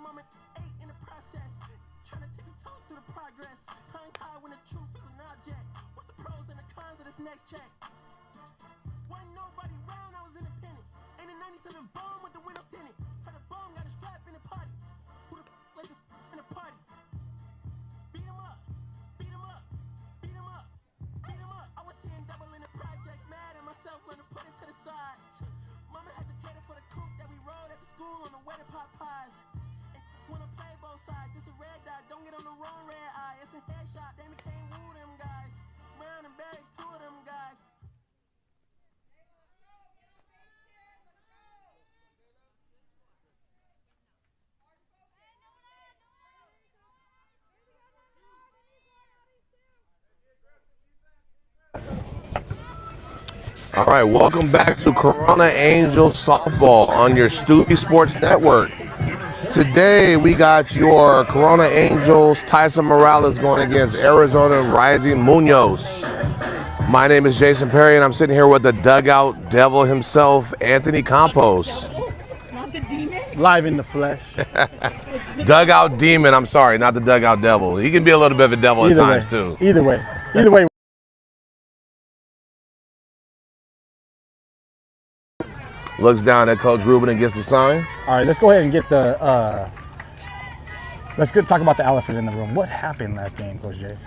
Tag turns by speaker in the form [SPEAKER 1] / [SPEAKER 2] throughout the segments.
[SPEAKER 1] moment, 8 in the process. Trying to tiptoe through the progress. Tongue tied when the truth is an object. What's the pros and the cons of this next check? Wasn't nobody round, I was independent. Ain't a 97 bomb with the windows tinted. Had a bomb, got a strap in the party. Who the like this in the party? Beat him up, beat him up, beat him up, beat him up. I was seeing double in the projects, mad at myself when I put it to the side. Mama had to cater for the coupe that we rode at the school on the way to pot pies. And wanna play both sides, this a red dot, don't get on the wrong red eye. It's a headshot, they can't woo them guys. Brown and Barry, two of them guys.
[SPEAKER 2] All right, welcome back to Corona Angels Softball on your Stubby Sports Network. Today we got your Corona Angels Tyson Morales going against Arizona Rising Munoz. My name is Jason Perry and I'm sitting here with the dugout devil himself, Anthony Campos.
[SPEAKER 3] Live in the flesh.
[SPEAKER 2] Dugout demon, I'm sorry, not the dugout devil. He can be a little bit of a devil at times too.
[SPEAKER 3] Either way.
[SPEAKER 2] Looks down at Coach Ruben and gets the sign.
[SPEAKER 3] All right, let's go ahead and get the. Let's talk about the elephant in the room. What happened last game, Coach Jay?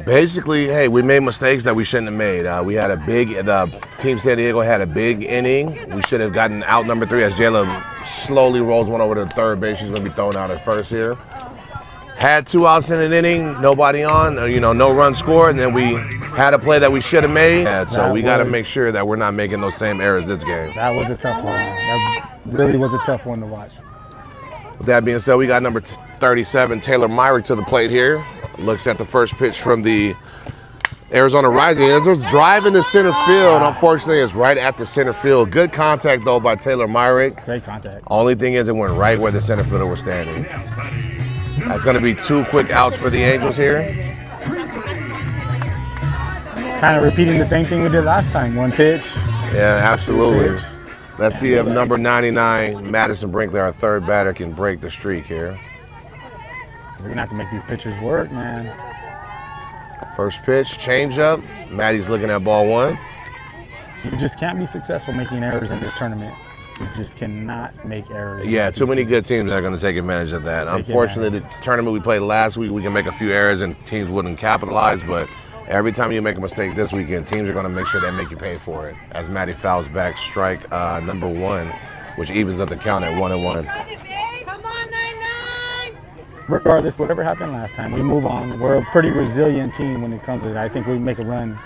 [SPEAKER 2] Basically, hey, we made mistakes that we shouldn't have made. We had the Team San Diego had a big inning. We should have gotten out number 3 as Jayla slowly rolls one over to third base. She's going to be thrown out at first here. Had 2 outs in an inning, nobody on, no run scored, and then we had a play that we should have made. So we got to make sure that we're not making those same errors this game.
[SPEAKER 3] That was a tough one. That really was a tough one to watch.
[SPEAKER 2] With that being said, we got number 37, Taylor Myrick, to the plate here. Looks at the first pitch from the Arizona Rising. It's just driving the center field. Unfortunately, it's right at the center field. Good contact, though, by Taylor Myrick.
[SPEAKER 3] Great contact.
[SPEAKER 2] Only thing is it went right where the center fielder was standing. That's going to be 2 quick outs for the Angels here.
[SPEAKER 3] Kind of repeating the same thing we did last time. 1 pitch.
[SPEAKER 2] Yeah, absolutely. Let's see if number 99, Madison Brinkley, our third batter, can break the streak here.
[SPEAKER 3] We're going to have to make these pitchers work, man.
[SPEAKER 2] First pitch, changeup. Maddie's looking at ball 1.
[SPEAKER 3] You just can't be successful making errors in this tournament. You just cannot make errors.
[SPEAKER 2] Yeah, too many good teams are going to take advantage of that. Unfortunately, the tournament we played last week, we can make a few errors and teams wouldn't capitalize, but every time you make a mistake this weekend, teams are going to make sure they make you pay for it. As Maddie fouls back strike number 1, which evens up the count at 1-1.
[SPEAKER 4] Come on, 9-9.
[SPEAKER 3] Regardless, whatever happened last time, we move on. We're a pretty resilient team when it comes to it. I think we make a run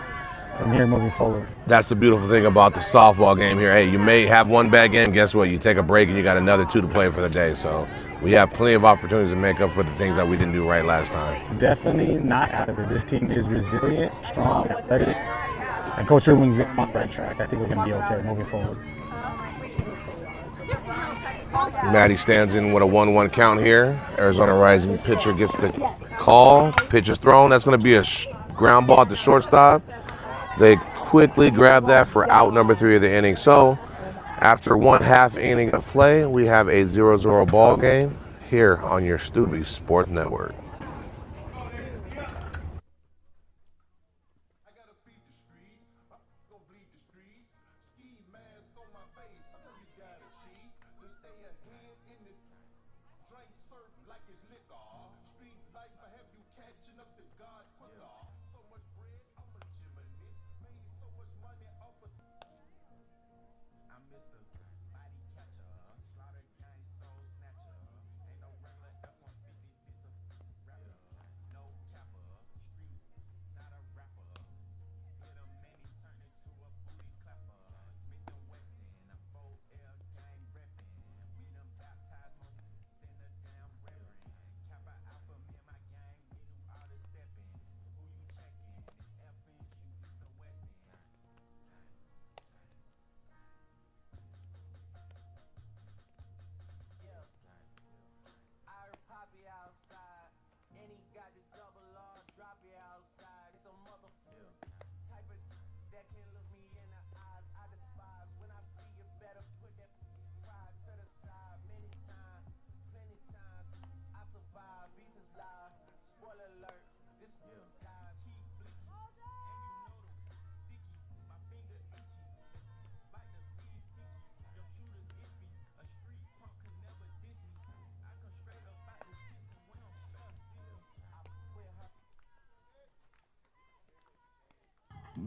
[SPEAKER 3] from here moving forward.
[SPEAKER 2] That's the beautiful thing about the softball game here. Hey, you may have one bad game. Guess what? You take a break and you got another 2 to play for the day. So we have plenty of opportunities to make up for the things that we didn't do right last time.
[SPEAKER 3] Definitely not out of it. This team is resilient, strong, athletic, and Coach Irwin's on the right track. I think we're going to be okay moving forward.
[SPEAKER 2] Maddie stands in with a 1-1 count here. Arizona Rising pitcher gets the call. Pitch is thrown. That's going to be a ground ball at the shortstop. They quickly grab that for out number 3 of the inning. So after 1/2 inning of play, we have a 0-0 ball game here on your Stubby Sports Network.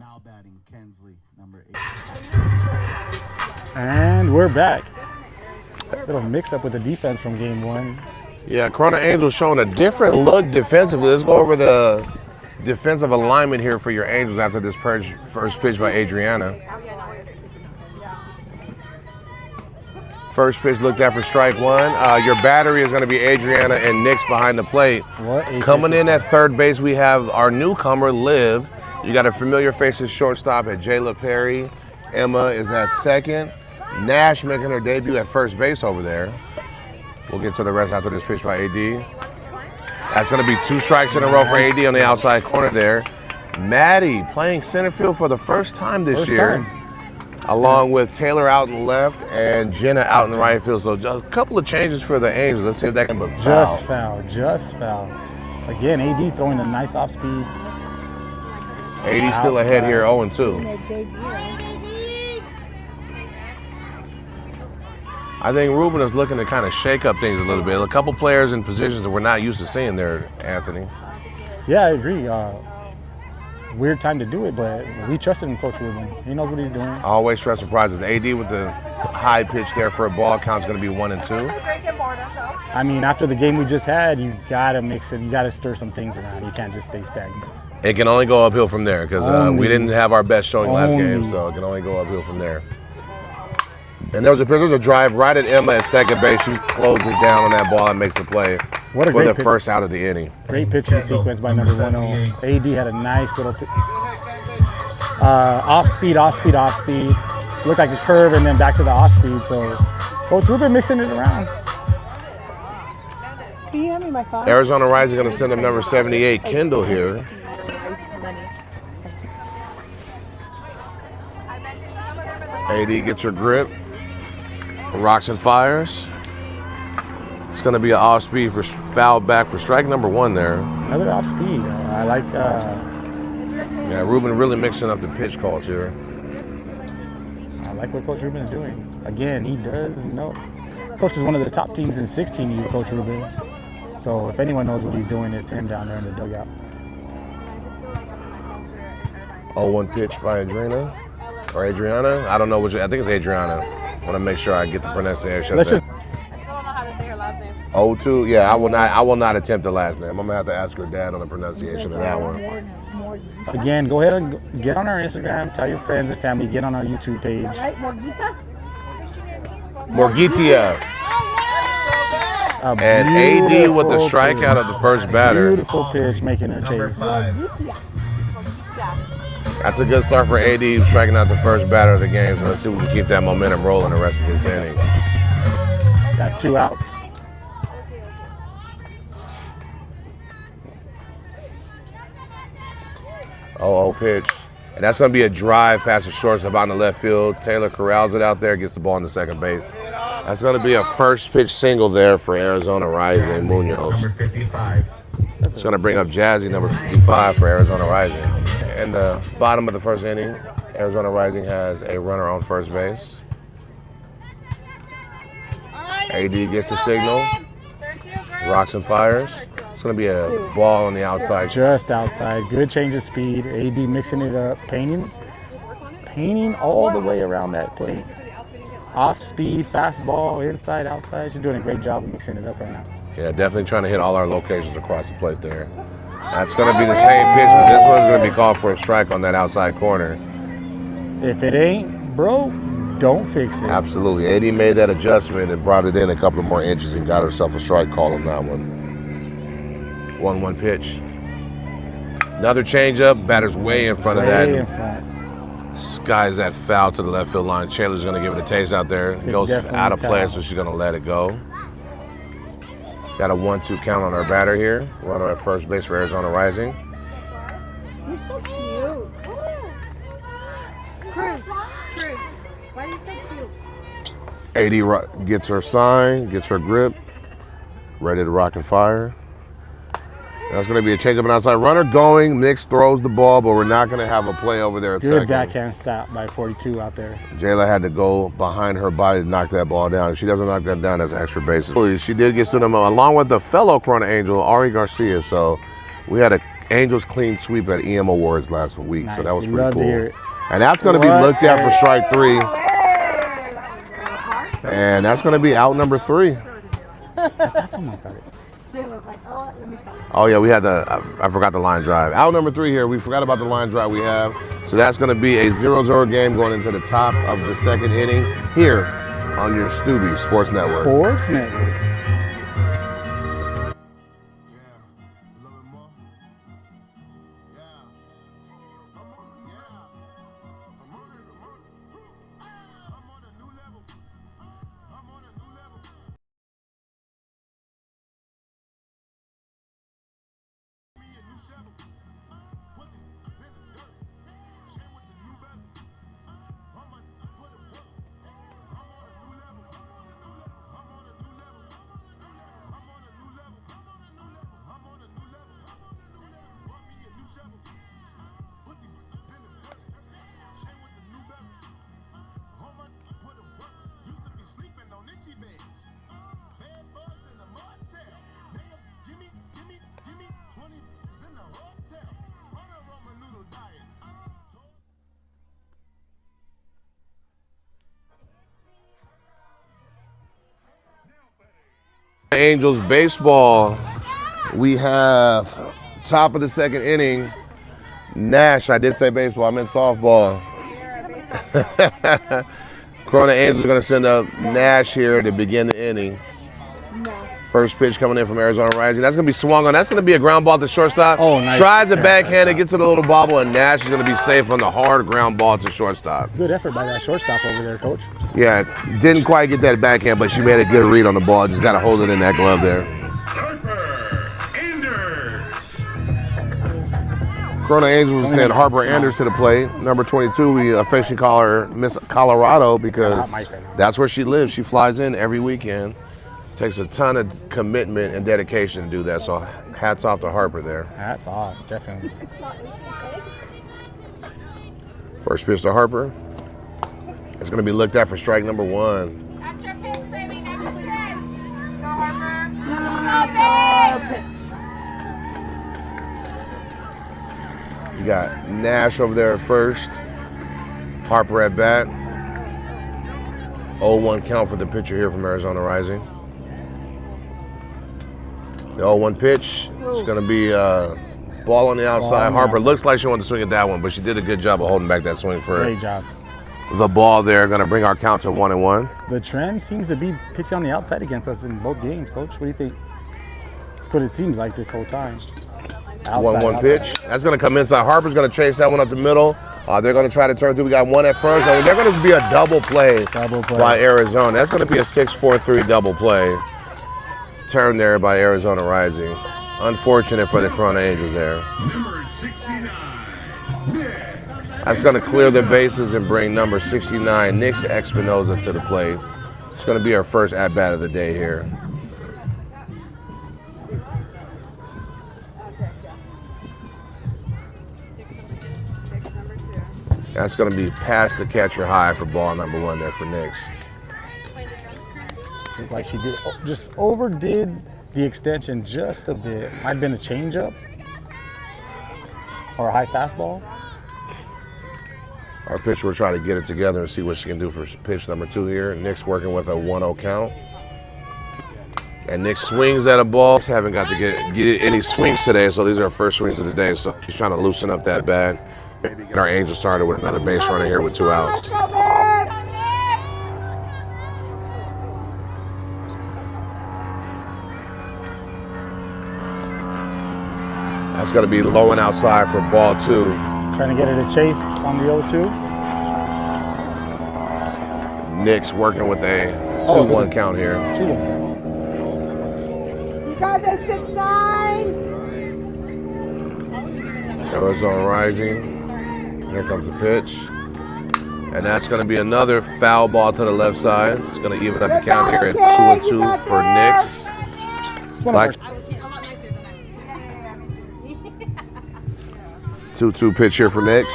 [SPEAKER 5] Now batting, Kensley, number 8.
[SPEAKER 3] And we're back. Little mix-up with the defense from game 1.
[SPEAKER 2] Yeah, Corona Angels showing a different look defensively. Let's go over the defensive alignment here for your Angels after this first pitch by Adriana. First pitch looked at for strike 1. Your battery is going to be Adriana and Nix behind the plate. Coming in at third base, we have our newcomer, Liv. You got a familiar face at shortstop at Jayla Perry. Emma is at second. Nash making her debut at first base over there. We'll get to the rest after this pitch by AD. That's going to be 2 strikes in a row for AD on the outside corner there. Maddie playing center field for the first time this year. Along with Taylor out in left and Jenna out in right field. So just a couple of changes for the Angels. Let's see if that can be foul.
[SPEAKER 3] Just foul. Again, AD throwing a nice off speed.
[SPEAKER 2] AD still ahead here, 0-2. I think Ruben is looking to kind of shake up things a little bit. A couple players in positions that we're not used to seeing there, Anthony.
[SPEAKER 3] Yeah, I agree. Weird time to do it, but we trusted him, Coach Ruben. He knows what he's doing.
[SPEAKER 2] Always trust surprises. AD with the high pitch there for a ball count's going to be 1-2.
[SPEAKER 3] I mean, after the game we just had, you got to mix it. You got to stir some things around. You can't just stay stagnant.
[SPEAKER 2] It can only go uphill from there because we didn't have our best showing last game, so it can only go uphill from there. And there's a drive right at Emma at second base. She closes it down on that ball and makes the play for the first out of the inning.
[SPEAKER 3] Great pitching sequence by number 10. AD had a nice little off speed. Looked like a curve and then back to the off speed. So Coach Ruben mixing it around.
[SPEAKER 6] Can you hand me my phone?
[SPEAKER 2] Arizona Rising going to send him number 78, Kendall here. AD gets her grip. Rocks and fires. It's going to be an off speed for foul back for strike number 1 there.
[SPEAKER 3] Another off speed. I like.
[SPEAKER 2] Yeah, Ruben really mixing up the pitch calls here.
[SPEAKER 3] I like what Coach Ruben is doing. Again, he does know. Coach is one of the top teams in 16U, Coach Ruben. So if anyone knows what he's doing, it's him down there in the dugout.
[SPEAKER 2] 0-1 pitch by Adriana. Or Adriana? I don't know which. I think it's Adriana. I want to make sure I get the pronunciation.
[SPEAKER 6] I still don't know how to say her last name.
[SPEAKER 2] 0-2. Yeah, I will not attempt the last name. I'm gonna have to ask her dad on the pronunciation of that one.
[SPEAKER 3] Again, go ahead and get on our Instagram. Tell your friends and family. Get on our YouTube page.
[SPEAKER 2] Morgitia. And AD with the strikeout of the first batter.
[SPEAKER 3] Beautiful pitch, making her chase.
[SPEAKER 2] That's a good start for AD, striking out the first batter of the game. So let's see if we can keep that momentum rolling the rest of this inning.
[SPEAKER 3] Got 2 outs.
[SPEAKER 2] Pitch. And that's going to be a drive past the shortstop out in the left field. Taylor corrals it out there, gets the ball on the second base. That's going to be a first pitch single there for Arizona Rising, Munoz.
[SPEAKER 5] Number 55.
[SPEAKER 2] It's going to bring up Jazzy, number 55 for Arizona Rising. In the bottom of the first inning, Arizona Rising has a runner on first base. AD gets the signal. Rocks and fires. It's going to be a ball on the outside.
[SPEAKER 3] Just outside. Good change of speed. AD mixing it up. Painting all the way around that plate. Off speed, fastball, inside, outside. She's doing a great job of mixing it up right now.
[SPEAKER 2] Yeah, definitely trying to hit all our locations across the plate there. That's going to be the same pitch, but this one's going to be called for a strike on that outside corner.
[SPEAKER 3] If it ain't broke, don't fix it.
[SPEAKER 2] Absolutely. AD made that adjustment and brought it in a couple more inches and got herself a strike call on that one. 1-1 pitch. Another changeup. Batter's way in front of that.
[SPEAKER 3] Way in front.
[SPEAKER 2] Skies that foul to the left field line. Chandler's going to give it a taste out there. It goes out of play, so she's going to let it go. Got a 1-2 count on our batter here. Runner at first base for Arizona Rising.
[SPEAKER 6] You're so cute. Cruz, why are you so cute?
[SPEAKER 2] AD gets her sign, gets her grip, ready to rock and fire. That's going to be a change up and outside. Runner going, Nix throws the ball, but we're not going to have a play over there at second.
[SPEAKER 3] Good backhand stop by 42 out there.
[SPEAKER 2] Jayla had to go behind her body to knock that ball down. If she doesn't knock that down, that's extra bases. She did get to them along with the fellow Corona Angel, Ari Garcia. So we had a Angels clean sweep at EM Awards last week, so
[SPEAKER 3] Nice.
[SPEAKER 2] that was
[SPEAKER 3] We
[SPEAKER 2] pretty
[SPEAKER 3] love to hear
[SPEAKER 2] cool.
[SPEAKER 3] it.
[SPEAKER 2] And that's going to be
[SPEAKER 3] What?
[SPEAKER 2] looked at for strike 3. And that's going to be out number 3.
[SPEAKER 3] That's on my card.
[SPEAKER 2] Oh yeah, we had I forgot the line drive. Out number 3 here. We forgot about the line drive we have. So that's going to be a 0-0 game going into the top of the 2nd inning here on your Stubby Sports Network.
[SPEAKER 3] Sports Network.
[SPEAKER 2] Angels baseball. We have top of the 2nd inning. Nash, I did say baseball, I meant softball. Corona Angels are going to send up Nash here to begin the inning. First pitch coming in from Arizona Rising. That's going to be swung on. That's going to be a ground ball to shortstop.
[SPEAKER 3] Oh, nice.
[SPEAKER 2] Tries a backhand, it gets a little bobble, and Nash is going to be safe on the hard ground ball to shortstop.
[SPEAKER 3] Good effort by that shortstop over there, Coach.
[SPEAKER 2] Yeah, didn't quite get that backhand, but she made a good read on the ball. Just got to hold it in that glove there. Corona Angels sent Harper Anders to the plate. Number 22, we officially call her Miss Colorado because that's where she lives. She flies in every weekend. Takes a ton of commitment and dedication to do that. So hats off to Harper there.
[SPEAKER 3] Hats off, definitely.
[SPEAKER 2] First pitch to Harper. It's going to be looked at for strike number 1.
[SPEAKER 4] That's your pitch, baby. Next pitch. Go, Harper.
[SPEAKER 2] You got Nash over there at first. Harper at bat. 0-1 count for the pitcher here from Arizona Rising. The 0-1 pitch is going to be ball on the outside. Harper looks like she wanted to swing at that one, but she did a good job of holding back that swing for
[SPEAKER 3] Great job.
[SPEAKER 2] the ball there. Going to bring our count to 1-1.
[SPEAKER 3] The trend seems to be pitching on the outside against us in both games, Coach. What do you think? That's what it seems like this whole time.
[SPEAKER 2] 1-1 pitch. That's going to come inside. Harper's going to chase that one up the middle. They're going to try to turn through. We got one at first. They're going to be a double play by Arizona. That's going to be a 6-4-3 double play. Turn there by Arizona Rising. Unfortunate for the Corona Angels there. That's going to clear the bases and bring number 69, Nix Espinoza, to the plate. It's going to be our first at-bat of the day here. That's going to be past the catcher high for ball number 1 there for Nix.
[SPEAKER 3] Looked like she did just overdid the extension just a bit. Might have been a changeup or a high fastball.
[SPEAKER 2] Our pitcher will try to get it together and see what she can do for pitch number 2 here. Nix working with a 1-0 count. And Nix swings at a ball. Haven't got to get any swings today, so these are her first swings of the day. So she's trying to loosen up that bat. Maybe get our Angels started with another base runner here with 2 outs. That's going to be low and outside for ball 2.
[SPEAKER 3] Trying to get her to chase on the 0-2.
[SPEAKER 2] Nix working with a 2-1 count here.
[SPEAKER 3] 2-1.
[SPEAKER 6] You got this, 6-9.
[SPEAKER 2] Arizona Rising. Here comes the pitch. And that's going to be another foul ball to the left side. It's going to even up the count here at 2-2 for Nix. Black 2-2 pitch here for Nix.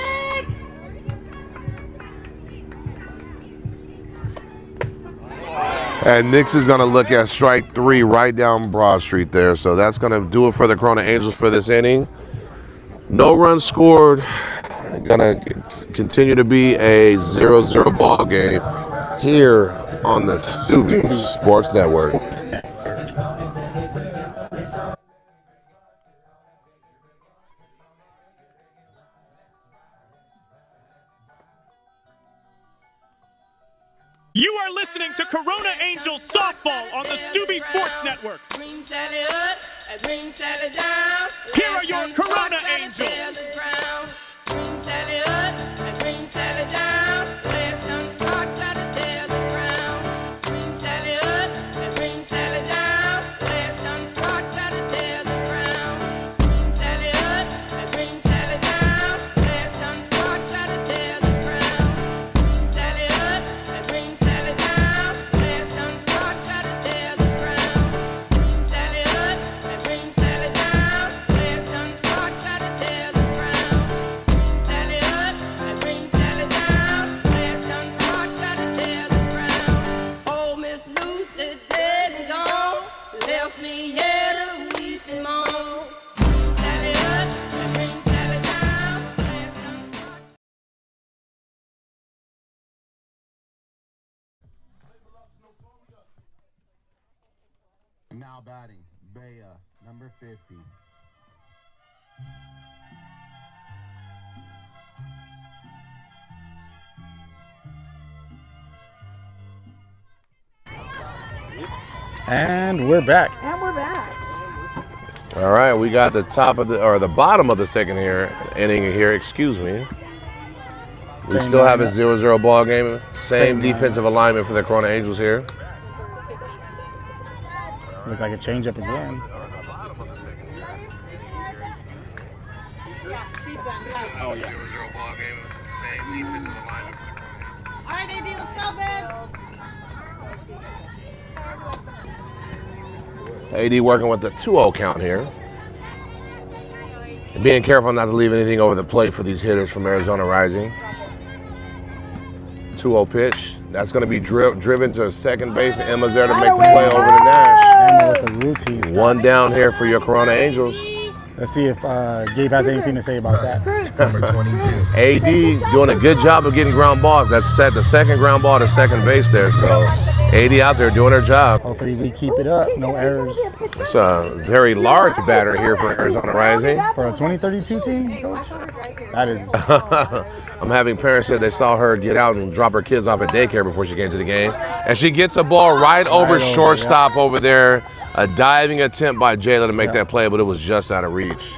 [SPEAKER 2] And Nix is going to look at strike 3 right down Broad Street there. So that's going to do it for the Corona Angels for this inning. No runs scored. Gonna continue to be a 0-0 ball game here on the Stubby Sports Network.
[SPEAKER 7] You are listening to Corona Angels softball on the Stubby Sports Network.
[SPEAKER 8] Green Sally up, a green Sally down.
[SPEAKER 7] Here are your Corona Angels.
[SPEAKER 8] Green Sally up, a green Sally down. Last done start, gotta tell the ground. Green Sally up, a green Sally down. Last done start, gotta tell the ground. Green Sally up, a green Sally down. Last done start, gotta tell the ground. Green Sally up, a green Sally down. Last done start, gotta tell the ground. Green Sally up, a green Sally down. Last done start, gotta tell the ground. Green Sally up, a green Sally down. Last done start, gotta tell the ground. Oh, Miss Lucy dead and gone, left me here to weep and moan. Green Sally up, a green Sally down. Last done start.
[SPEAKER 5] Now batting, Bea, number 50.
[SPEAKER 3] And we're back.
[SPEAKER 6] And we're back.
[SPEAKER 2] All right, we got the top of the bottom of the second inning here. Excuse me. We
[SPEAKER 3] Same
[SPEAKER 2] still have a
[SPEAKER 3] lineup.
[SPEAKER 2] 0-0 ball game. Same
[SPEAKER 3] Same
[SPEAKER 2] defensive alignment for the Corona Angels here.
[SPEAKER 3] Look like a changeup again.
[SPEAKER 2] Oh yeah. 0-0 ball game. Same defensive alignment for the Corona Angels.
[SPEAKER 6] All right, AD, let's go, babe.
[SPEAKER 2] AD working with the 2-0 count here. And being careful not to leave anything over the plate for these hitters from Arizona Rising. 2-0 pitch. That's going to be driven to second base. And Emma's there to make the play over to Nash.
[SPEAKER 3] Emma with the routine start.
[SPEAKER 2] One down here for your Corona Angels.
[SPEAKER 3] Let's see if Gabe has anything to say about that.
[SPEAKER 5] Number 22.
[SPEAKER 2] AD doing a good job of getting ground balls. That's set the second ground ball to second base there. So AD out there doing her job.
[SPEAKER 3] Hopefully we keep it up. No errors.
[SPEAKER 2] It's a very large batter here for Arizona Rising.
[SPEAKER 3] For a 2032 team, coach? That is.
[SPEAKER 2] I'm having parents say they saw her get out and drop her kids off at daycare before she came to the game. And she gets a ball right over shortstop over there. A diving attempt by Jayla to make that play, but it was just out of reach.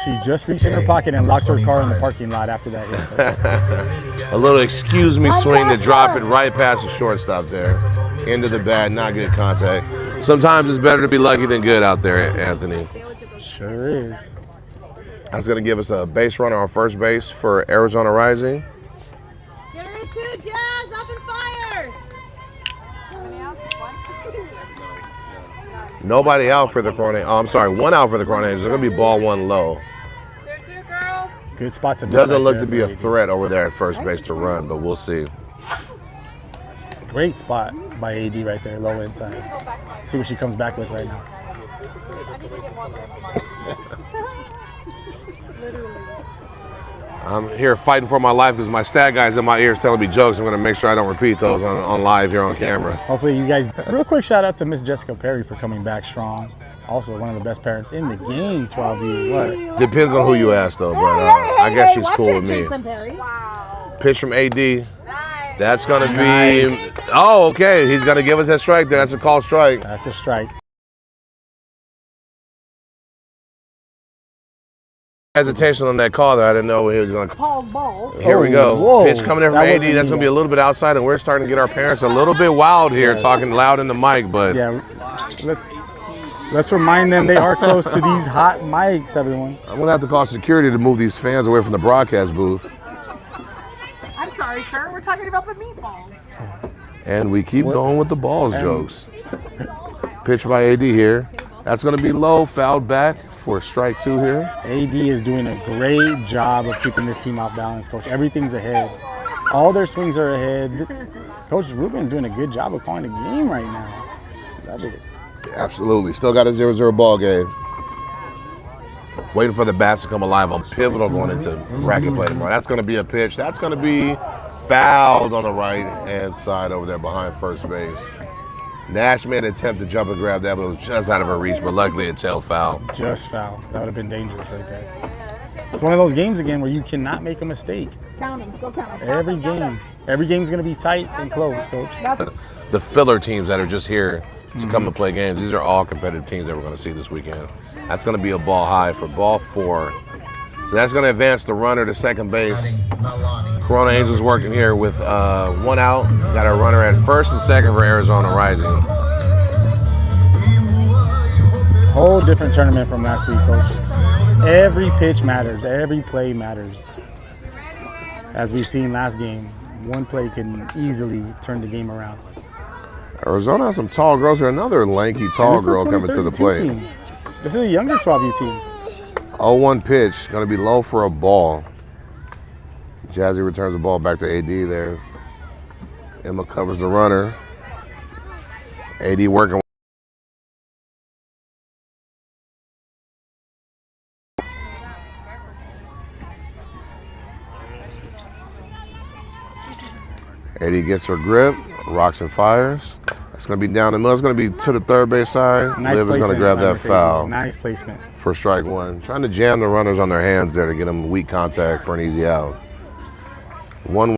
[SPEAKER 3] She just reached in her pocket and locked her car in the parking lot after that hit.
[SPEAKER 2] A little excuse me swing to drop it right past the shortstop there. Into the bat, not good contact. Sometimes it's better to be lucky than good out there, Anthony.
[SPEAKER 3] Sure is.
[SPEAKER 2] That's going to give us a base runner on first base for Arizona Rising.
[SPEAKER 6] Get her into Jazz, up and fire.
[SPEAKER 2] Nobody out for the Corona. Oh, I'm sorry, one out for the Corona Angels. They're going to be ball one low.
[SPEAKER 3] Good spot to
[SPEAKER 2] Doesn't look
[SPEAKER 3] right
[SPEAKER 2] to
[SPEAKER 3] there
[SPEAKER 2] be a
[SPEAKER 3] for AD.
[SPEAKER 2] threat over there at first base to run, but we'll see.
[SPEAKER 3] Great spot by AD right there, low inside. See what she comes back with right now.
[SPEAKER 2] I'm here fighting for my life because my stat guy's in my ears telling me jokes. I'm going to make sure I don't repeat those on live here on camera.
[SPEAKER 3] Hopefully you guys, real quick shout out to Miss Jessica Perry for coming back strong. Also one of the best parents in the game, 12 years. What?
[SPEAKER 2] Depends on who you ask though, but I guess she's cool with me.
[SPEAKER 6] Wow.
[SPEAKER 2] Pitch from AD. That's going to be, oh, okay. He's going to give us that strike there. That's a called strike.
[SPEAKER 3] That's a strike.
[SPEAKER 2] Hesitation on that call there. I didn't know he was going to.
[SPEAKER 6] Paul's balls.
[SPEAKER 2] Here we go.
[SPEAKER 3] Whoa.
[SPEAKER 2] Pitch coming in from
[SPEAKER 3] That
[SPEAKER 2] AD.
[SPEAKER 3] wasn't
[SPEAKER 2] That's going to be
[SPEAKER 3] me.
[SPEAKER 2] a little bit outside, and we're starting to get our parents a little bit wild here, talking loud in the mic, but
[SPEAKER 3] Yeah, let's remind them they are close to these hot mics, everyone.
[SPEAKER 2] I'm going to have to call security to move these fans away from the broadcast booth.
[SPEAKER 6] I'm sorry, sir. We're talking about the meatballs.
[SPEAKER 2] And we keep going with the balls jokes. Pitch by AD here. That's going to be low, fouled back for strike two here.
[SPEAKER 3] AD is doing a great job of keeping this team off balance, Coach. Everything's ahead. All their swings are ahead. Coach Rubin's doing a good job of calling the game right now. Love it.
[SPEAKER 2] Absolutely. Still got a 0-0 ball game. Waiting for the bats to come alive on pivotal going into bracket play tomorrow. That's going to be a pitch. That's going to be fouled on the right-hand side over there behind first base. Nash made an attempt to jump and grab that, but it was just out of her reach. But luckily, it tailed foul.
[SPEAKER 3] Just foul. That would have been dangerous right there. It's one of those games again where you cannot make a mistake.
[SPEAKER 6] Count them. Go count them.
[SPEAKER 3] Every game. Every game's going to be tight and close, Coach.
[SPEAKER 2] The filler teams that are just here to come to play games, these are all competitive teams that we're going to see this weekend. That's going to be a ball high for ball 4. So that's going to advance the runner to second base. Corona Angels working here with 1 out. Got a runner at first and second for Arizona Rising.
[SPEAKER 3] Whole different tournament from last week, Coach. Every pitch matters. Every play matters. As we seen last game, one play can easily turn the game around.
[SPEAKER 2] Arizona has some tall girls here. Another lanky tall girl coming to the plate.
[SPEAKER 3] Team. This is a younger 12U team.
[SPEAKER 2] 0-1 pitch, going to be low for a ball. Jazzy returns the ball back to AD there. Emma covers the runner. AD working. AD gets her grip, rocks and fires. It's going to be down the middle. It's going to be to the third base side.
[SPEAKER 3] Nice
[SPEAKER 2] Liv is going to grab that foul.
[SPEAKER 3] Nice placement.
[SPEAKER 2] For strike 1. Trying to jam the runners on their hands there to get them weak contact for an easy out. 1.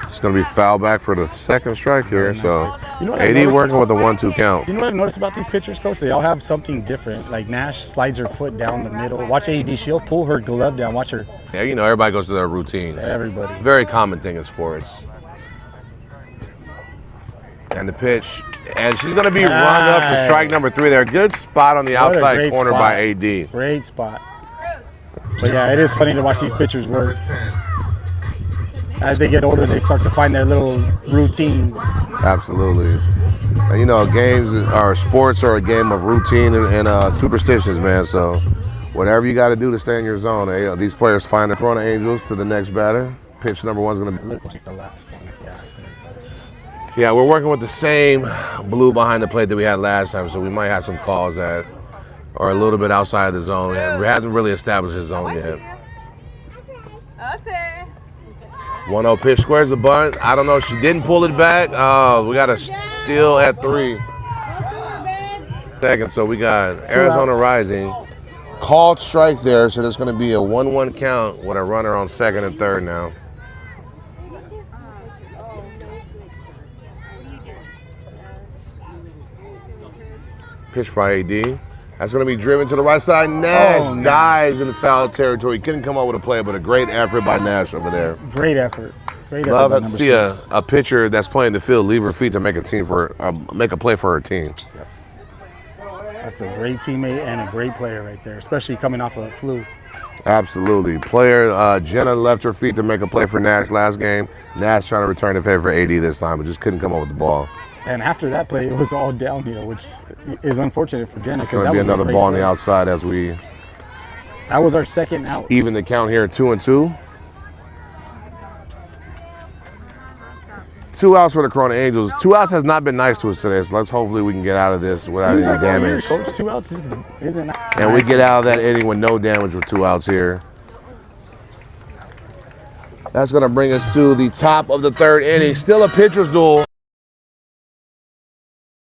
[SPEAKER 2] It's going to be foul back for the second strike here. So AD working with a 1-2 count.
[SPEAKER 3] You know what I've noticed about these pitchers, Coach? They all have something different. Like Nash slides her foot down the middle. Watch AD, she'll pull her glove down. Watch her.
[SPEAKER 2] Yeah, you know, everybody goes through their routines.
[SPEAKER 3] Everybody.
[SPEAKER 2] Very common thing in sports. And the pitch. And she's going to be rung up for strike number 3 there. Good spot on the outside corner by AD.
[SPEAKER 3] Great spot. But yeah, it is funny to watch these pitchers work. As they get older, they start to find their little routines.
[SPEAKER 2] Absolutely. And you know, games or sports are a game of routine and superstitions, man. So whatever you got to do to stay in your zone. These players find the Corona Angels to the next batter. Pitch number 1 is going to
[SPEAKER 3] look like the last one.
[SPEAKER 2] Yeah, we're working with the same blue behind the plate that we had last time, so we might have some calls that are a little bit outside of the zone. It hasn't really established his zone yet. 1-0 pitch, squares the bunt. I don't know. She didn't pull it back. We got a steal at 3 seconds. So we got Arizona Rising. Called strike there, so there's going to be a 1-1 count with a runner on second and third now. Pitch by AD. That's going to be driven to the right side. Nash dives in foul territory. Couldn't come up with a play, but a great effort by Nash over there.
[SPEAKER 3] Great effort. Great effort.
[SPEAKER 2] Love to see a pitcher that's playing the field leave her feet to make a play for her team.
[SPEAKER 3] That's a great teammate and a great player right there, especially coming off of a flu.
[SPEAKER 2] Absolutely. Player Jenna left her feet to make a play for Nash last game. Nash trying to return the favor for AD this time, but just couldn't come up with the ball.
[SPEAKER 3] And after that play, it was all downhill, which is unfortunate for Jenna.
[SPEAKER 2] It's going to be another ball on the outside as we.
[SPEAKER 3] That was our second out.
[SPEAKER 2] Even the count here, 2-2. 2 outs for the Corona Angels. 2 outs has not been nice to us today, so let's hopefully we can get out of this without any damage.
[SPEAKER 3] Coach, 2 outs isn't nice.
[SPEAKER 2] And we get out of that inning with no damage with 2 outs here. That's going to bring us to the top of the 3rd inning. Still a pitcher's duel.